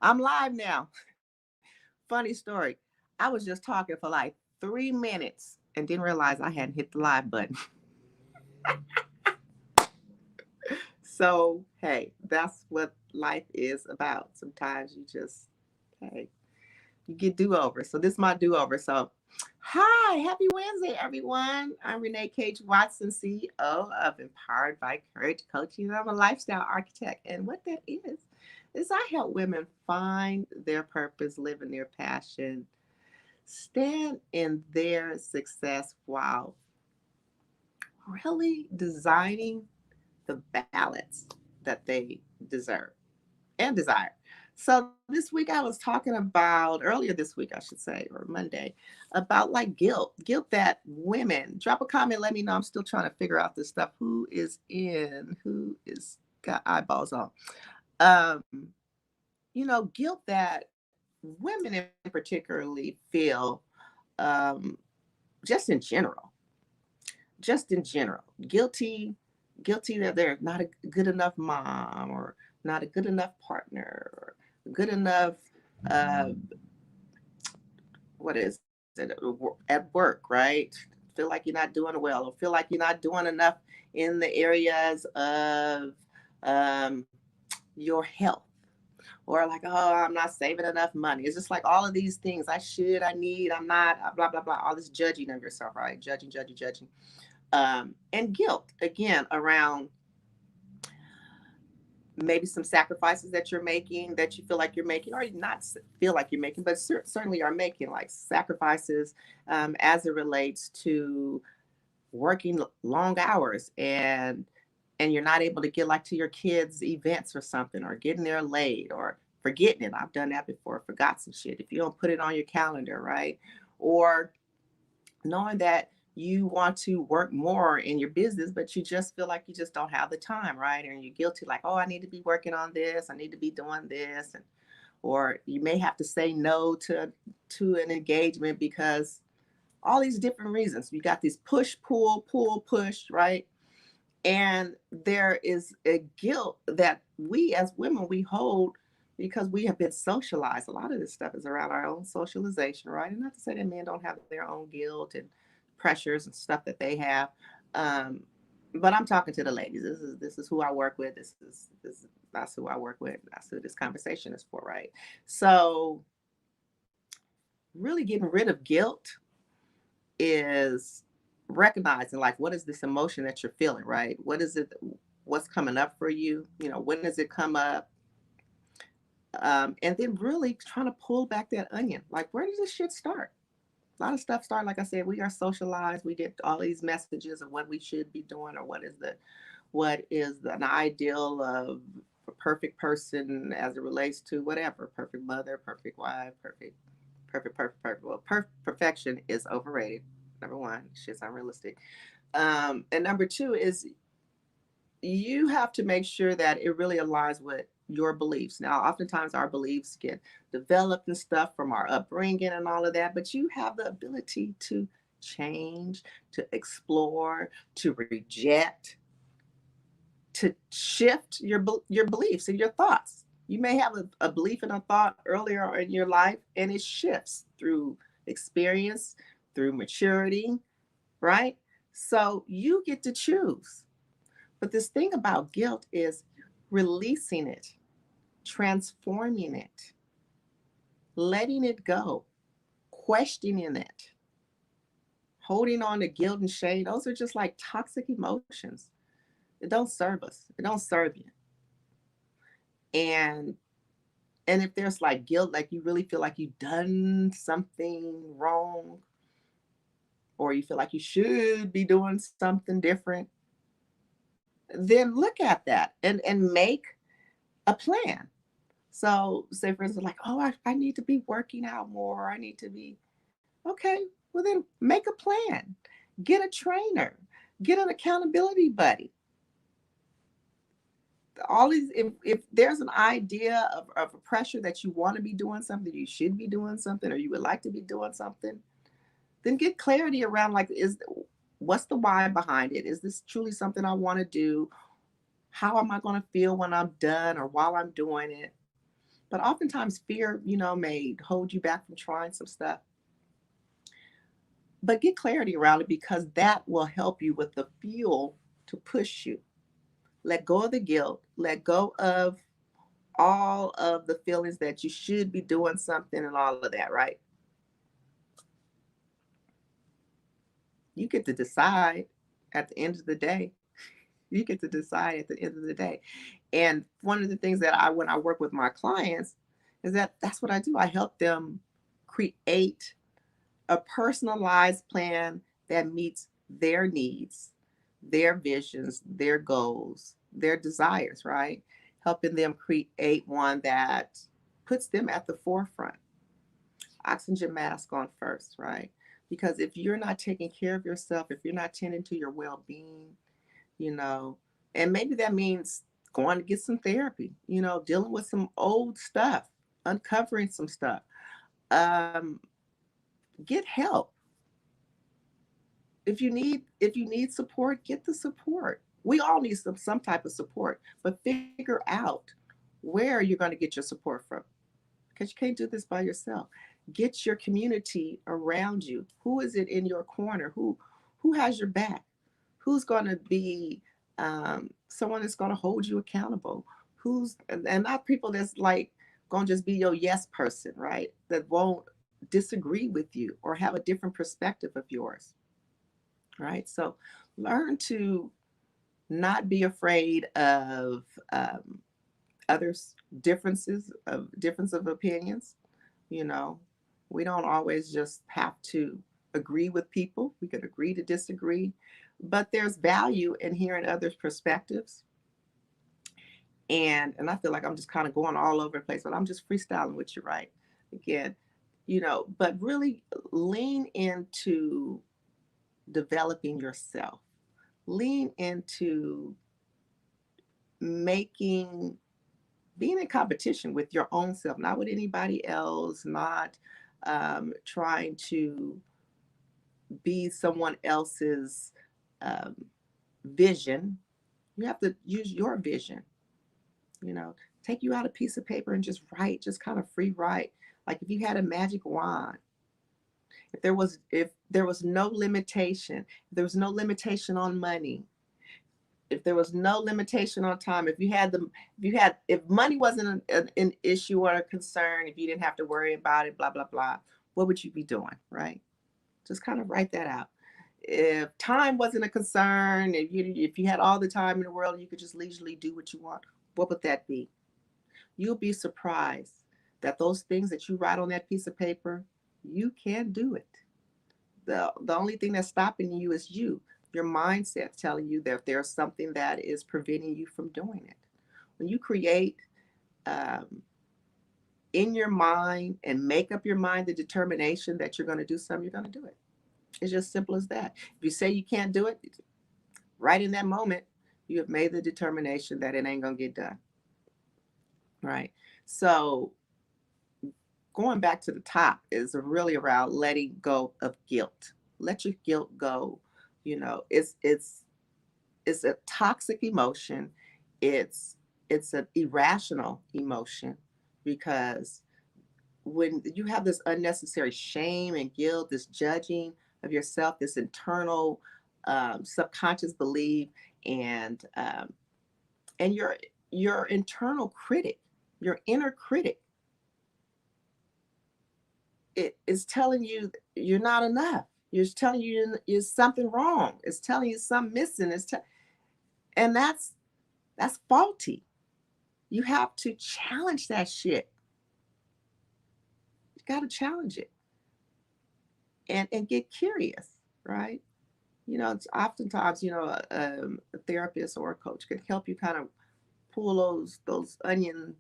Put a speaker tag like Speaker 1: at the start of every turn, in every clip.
Speaker 1: I'm live now. Funny story. I was just talking for like 3 minutes and didn't realize I hadn't hit the live button. So, hey, that's what life is about. Sometimes you just, hey, you get do over. So, this is my do over. So, hi, happy Wednesday, everyone. I'm Renee Cage Watson, CEO of Empowered by Courage Coaching. I'm a lifestyle architect. And what that is I help women find their purpose, live in their passion, stand in their success while really designing the balance that they deserve and desire. So this week I was talking about, earlier this week, I should say, or Monday, about like guilt that women, drop a comment, let me know. I'm still trying to figure out this stuff. Who is got eyeballs on? Um, guilt that women in particularly feel, um, just in general, guilty that they're not a good enough mom or not a good enough partner or good enough, uh, what is it, at work, right? Feel like you're not doing well, or feel like you're not doing enough in the areas of, um, your health, or like, oh, I'm not saving enough money. It's just like all of these things. I need, I'm not, blah, blah, blah, all this judging of yourself, right? Judging. And guilt, again, around maybe some sacrifices that you're making, that you feel like you're making, or not feel like you're making, but certainly are making, like sacrifices, as it relates to working long hours, and you're not able to get like to your kids' events or something, or getting there late, or forgetting it. I've done that before, forgot some shit. If you don't put it on your calendar, right? Or knowing that you want to work more in your business, but you just feel like you just don't have the time, right? And you're guilty, like, oh, I need to be working on this, I need to be doing this. And or you may have to say no to an engagement because all these different reasons. You got these push, right? And there is a guilt that we as women we hold because we have been socialized. A lot of this stuff is around our own socialization, right? And not to say that men don't have their own guilt and pressures and stuff that they have. Um, but I'm talking to the ladies. This is who I work with. This that's who I work with. That's who this conversation is for, right? So really getting rid of guilt is recognizing, like, what is this emotion that you're feeling, right? What is it, what's coming up for you, when does it come up? And then really trying to pull back that onion, like, where does this shit start? A lot of stuff start, like I said, we are socialized, we get all these messages of what we should be doing, or an ideal of a perfect person as it relates to whatever, perfect mother, perfect wife, perfect. Well, perfection is overrated. Number one, shit's unrealistic. And number two is you have to make sure that it really aligns with your beliefs. Now, oftentimes our beliefs get developed and stuff from our upbringing and all of that, but you have the ability to change, to explore, to reject, to shift your beliefs and your thoughts. You may have a belief and a thought earlier in your life, and it shifts through experience, through maturity, right? So you get to choose. But this thing about guilt is releasing it, transforming it, letting it go, questioning it, holding on to guilt and shame. Those are just like toxic emotions. It don't serve us. It don't serve you. And if there's like guilt, like you really feel like you've done something wrong, or you feel like you should be doing something different, then look at that and make a plan. So, say for instance, like, oh, I need to be working out more. I need to be, okay, well, then make a plan. Get a trainer, get an accountability buddy. All these, if there's an idea of a pressure that you want to be doing something, you should be doing something, or you would like to be doing something, then get clarity around, like, what's the why behind it? Is this truly something I want to do? How am I going to feel when I'm done or while I'm doing it? But oftentimes fear, may hold you back from trying some stuff. But get clarity around it, because that will help you with the fuel to push you. Let go of the guilt, let go of all of the feelings that you should be doing something and all of that, right? You get to decide at the end of the day. You get to decide at the end of the day. And one of the things that when I work with my clients, is that that's what I do. I help them create a personalized plan that meets their needs, their visions, their goals, their desires, right? Helping them create one that puts them at the forefront. Oxygen mask on first, right? Because if you're not taking care of yourself, if you're not tending to your well being, you know, and maybe that means going to get some therapy, dealing with some old stuff, uncovering some stuff. Um, get help. If you need support, get the support. We all need some type of support, but figure out where you're going to get your support from, because you can't do this by yourself. Get your community around you. Who is it in your corner? Who has your back? Who's going to be someone that's going to hold you accountable? Who's and not people that's like going to just be your yes person, right? That won't disagree with you or have a different perspective of yours, right? So learn to not be afraid of others' difference of opinions. You know, we don't always just have to agree with people. We could agree to disagree, but there's value in hearing others' perspectives. And I feel like I'm just kind of going all over the place, but I'm just freestyling with you, right? Again, but really lean into developing yourself. Lean into making being in competition with your own self, not with anybody else, not trying to be someone else's um, vision. You have to use your vision. You know, take you out a piece of paper and just write, just kind of free write. Like if you had a magic wand, if there was no limitation, if there was no limitation on money, if there was no limitation on time, if money wasn't an issue or a concern, if you didn't have to worry about it, blah blah blah, what would you be doing, right? Just kind of write that out. If time wasn't a concern, if you had all the time in the world, you could just leisurely do what you want, what would that be? You'll be surprised that those things that you write on that piece of paper, you can do it. The only thing that's stopping you is your mindset telling you that there's something that is preventing you from doing it. When you create um, in your mind and make up your mind the determination that you're going to do something, you're going to do it. It's just simple as that. If you say you can't do it, right in that moment, you have made the determination that it ain't going to get done. Right. So going back to the top is really around letting go of guilt. Let your guilt go. It's a toxic emotion. It's an irrational emotion, because when you have this unnecessary shame and guilt, this judging of yourself, this internal subconscious belief, and your internal critic, your inner critic, it is telling you you're not enough. It's telling you there's something wrong. It's telling you something missing. And that's faulty. You have to challenge that shit. You got to challenge it and get curious, right? It's oftentimes a therapist or a coach can help you kind of pull those onion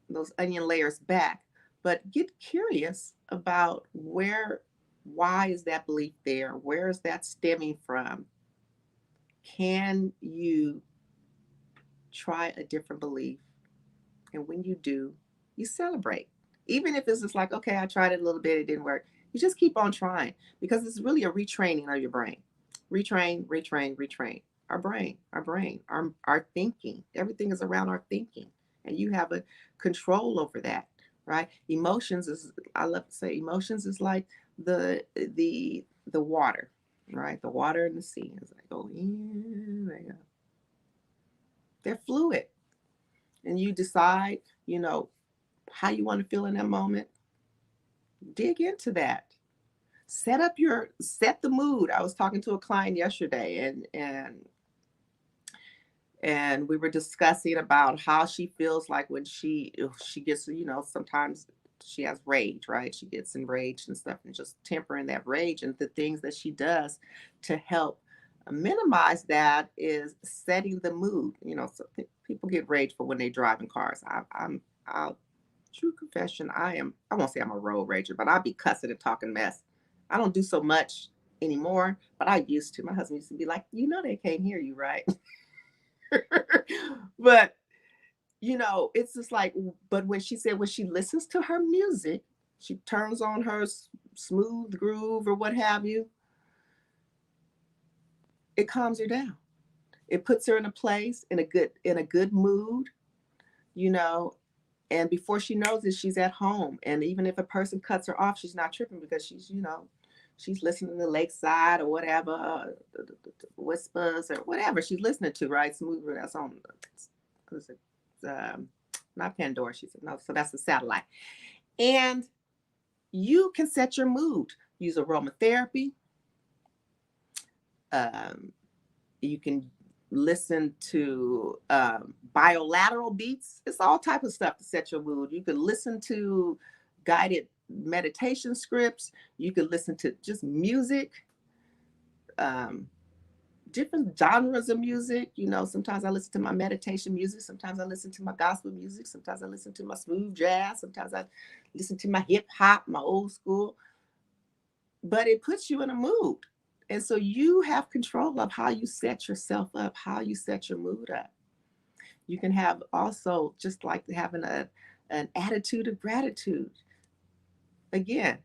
Speaker 1: layers back, but get curious about why is that belief there? Where is that stemming from? Can you try a different belief? And when you do, you celebrate. Even if it's just like, okay, I tried it a little bit, it didn't work. You just keep on trying, because it's really a retraining of your brain. Retrain, retrain, retrain. Our brain, our thinking. Everything is around our thinking. and you have a control over that, right? Emotions is, I love to say, emotions is like the water, right? The water in the sea. It's like go in, they go. They're fluid, and you decide, you know, how you want to feel in that moment. Dig into that. Set the mood. I was talking to a client yesterday, and we were discussing about how she feels like when if she gets, you know, sometimes she has rage, right? She gets enraged and stuff, and just tempering that rage, and the things that she does to help minimize that is setting the mood. You know, so people get rageful when they drive in cars. I'll true confession, I won't say I'm a road rager, but I'll be cussing and talking mess. I don't do so much anymore, but I used to. My husband used to be like, you know, they can't hear you, right? But you know, it's just like, but when she said when she listens to her music, she turns on her smooth groove or what have you, it calms her down. It puts her in a place in a good mood, you know, and before she knows it, she's at home. And even if a person cuts her off, she's not tripping because she's, you know, she's listening to Lakeside or whatever, Whispers or whatever she's listening to, right? Smooth, that's on, what is it? Um, Not Pandora. She said, no, so that's the satellite. And you can set your mood. Use aromatherapy. Um, you can listen to bilateral beats. It's all type of stuff to set your mood. You can listen to guided meditation scripts. You can listen to just music, um, different genres of music. You know, sometimes I listen to my meditation music. Sometimes I listen to my gospel music. Sometimes I listen to my smooth jazz. Sometimes I listen to my hip hop, my old school. But it puts you in a mood. And so you have control of how you set yourself up, how you set your mood up. You can have also just like having an attitude of gratitude. Again,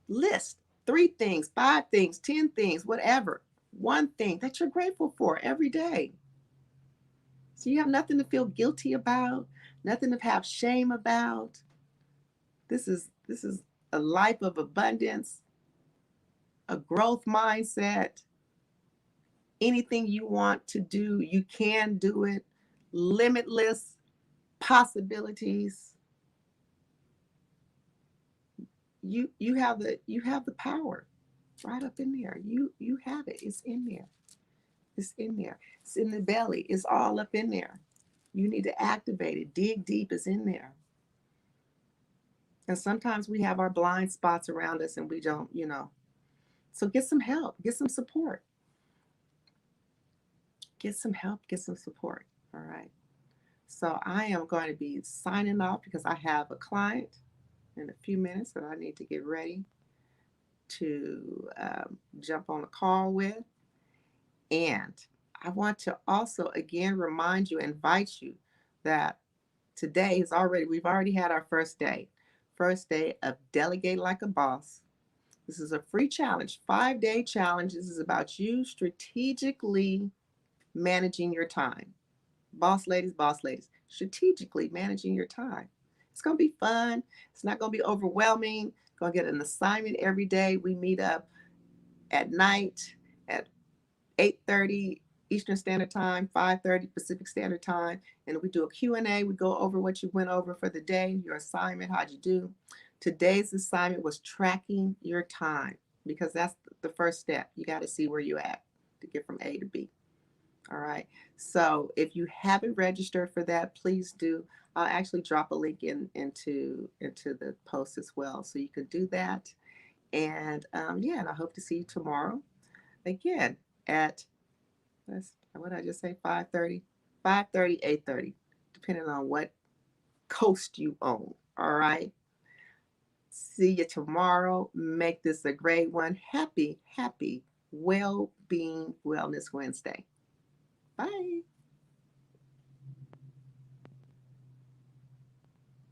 Speaker 1: list 3 things, 5 things, 10 things, whatever. One thing that you're grateful for every day. So you have nothing to feel guilty about, nothing to have shame about. This is a life of abundance, a growth mindset. Anything you want to do, you can do it. Limitless possibilities. You have the power right up in there. You have it. It's in there. It's in there. It's in the belly. It's all up in there. You need to activate it. Dig deep. It's in there. And sometimes we have our blind spots around us and we don't, you know. So get some help. Get some support. Get some help. Get some support. All right. So I am going to be signing off because I have a client in a few minutes that I need to get ready to jump on a call with. And I want to also again remind you, invite you that today is already, we've already had our first day of Delegate Like a Boss. This is a free challenge, 5-day challenge. This is about you strategically managing your time. Boss ladies, strategically managing your time. It's going to be fun. It's not going to be overwhelming. Going to get an assignment every day. We meet up at night at 8:30 Eastern Standard Time, 5:30 Pacific Standard Time, and we do a Q&A. We go over what you went over for the day, your assignment, how'd you do. Today's assignment was tracking your time because that's the first step. You got to see where you're at to get from A to B. All right. So if you haven't registered for that, please do. I'll actually drop a link into the post as well, so you can do that. And yeah, and I hope to see you tomorrow again at what did I just say, 5:30, 5:30, 8:30, depending on what coast you own. All right. See you tomorrow. Make this a great one. Happy, well-being Wellness Wednesday. Bye.